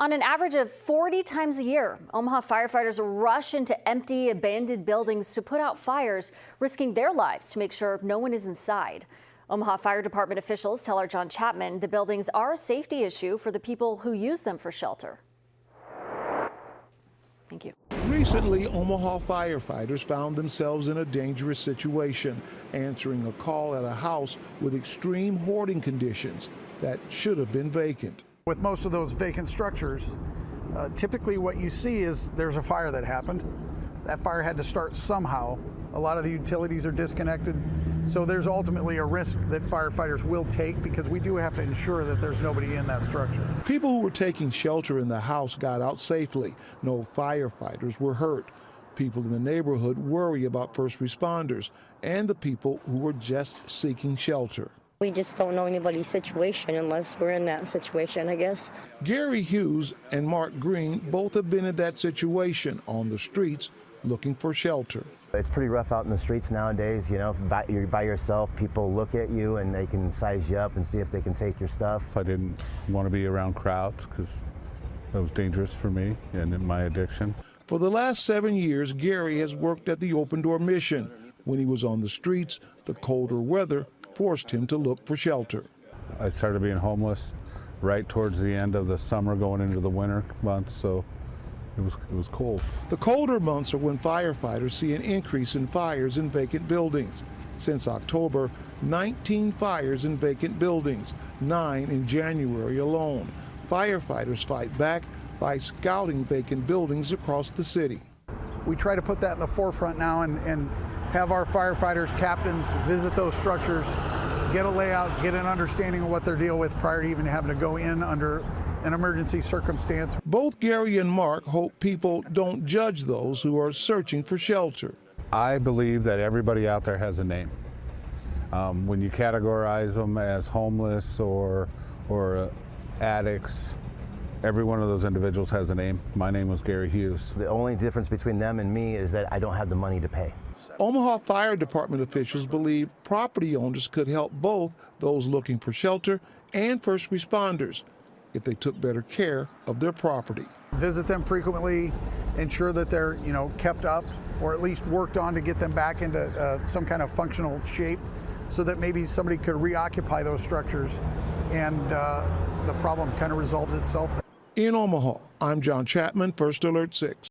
On an average of 40 times a year, Omaha firefighters rush into empty, abandoned buildings to put out fires, risking their lives to make sure no one is inside. Omaha Fire Department officials tell our John Chapman the buildings are a safety issue for the people who use them for shelter. Thank you. Recently, Omaha firefighters found themselves in a dangerous situation, answering a call at a house with extreme hoarding conditions that should have been vacant. With most of those vacant structures, typically what you see is there's a fire that happened. That fire had to start somehow. A lot of the utilities are disconnected, so there's ultimately a risk that firefighters will take because we do have to ensure that there's nobody in that structure. People who were taking shelter in the house got out safely. No firefighters were hurt. People in the neighborhood worry about first responders and the people who were just seeking shelter. We just don't know anybody's situation unless we're in that situation, I guess. Gary Hughes and Mark Green both have been in that situation on the streets looking for shelter. It's pretty rough out in the streets nowadays, you know. You're by yourself, people look at you and they can size you up and see if they can take your stuff. I didn't want to be around crowds because that was dangerous for me and my addiction. For the last 7 years, Gary has worked at the Open Door Mission. When he was on the streets, the colder weather forced him to look for shelter. I started being homeless right towards the end of the summer going into the winter months, so it was cold. The colder months are when firefighters see an increase in fires in vacant buildings. Since October, 19 fires in vacant buildings, 9 in January alone. Firefighters fight back by scouting vacant buildings across the city. We try to put that in the forefront now and have our firefighters, captains visit those structures, get a layout, get an understanding of what they're dealing with prior to even having to go in under an emergency circumstance. Both Gary and Mark hope people don't judge those who are searching for shelter. I believe that everybody out there has a name. When you categorize them as homeless or addicts, every one of those individuals has a name. My name was Gary Hughes. The only difference between them and me is that I don't have the money to pay. Omaha Fire Department officials believe property owners could help both those looking for shelter and first responders if they took better care of their property. Visit them frequently, ensure that they're kept up or at least worked on to get them back into some kind of functional shape so that maybe somebody could reoccupy those structures and the problem kind of resolves itself. In Omaha, I'm John Chapman, First Alert 6.